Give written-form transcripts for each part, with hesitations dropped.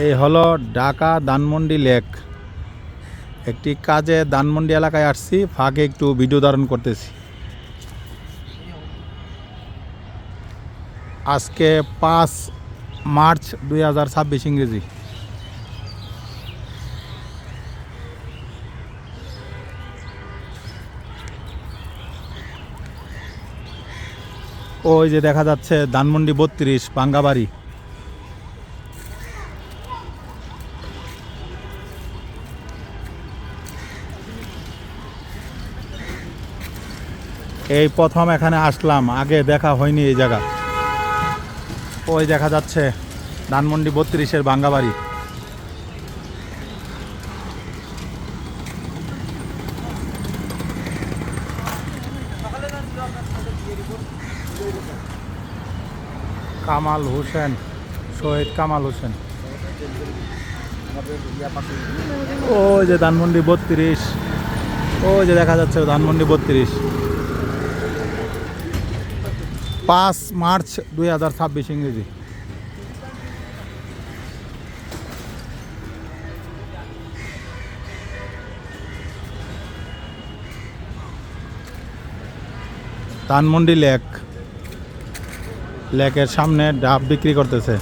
এই হলো ঢাকা ধানমন্ডি লেক। একটি কাজে ধানমন্ডি এলাকায় আসছি, ফাঁকে একটু ভিডিও ধারণ করতেছি। আজকে 5 মার্চ 2026 ইংরেজি। ওই যে দেখা যাচ্ছে ধানমন্ডি 32 বাঙ্গাবাড়ি। এই প্রথম এখানে আসলাম, আগে দেখা হয়নি এই জায়গা। ওই দেখা যাচ্ছে ধানমন্ডি 32-এর বাঙ্গাবাড়ি। কামাল হোসেন, শহীদ কামাল হোসেন। ওই যে ধানমন্ডি 32, ওই যে দেখা যাচ্ছে ধানমন্ডি 32। 5 মার্চ 2026 ইংরেজি। ধানমন্ডি লেক, লেকের সামনে ডাব বিক্রি করতেছে।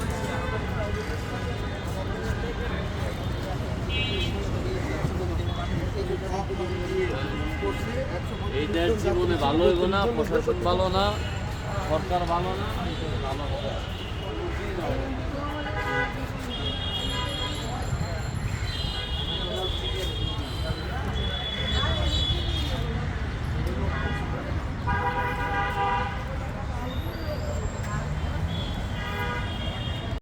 এই দেশ জীবনে ভালো হইব না, প্রশাসন ভালো না, সরকার ভালো না, ভালো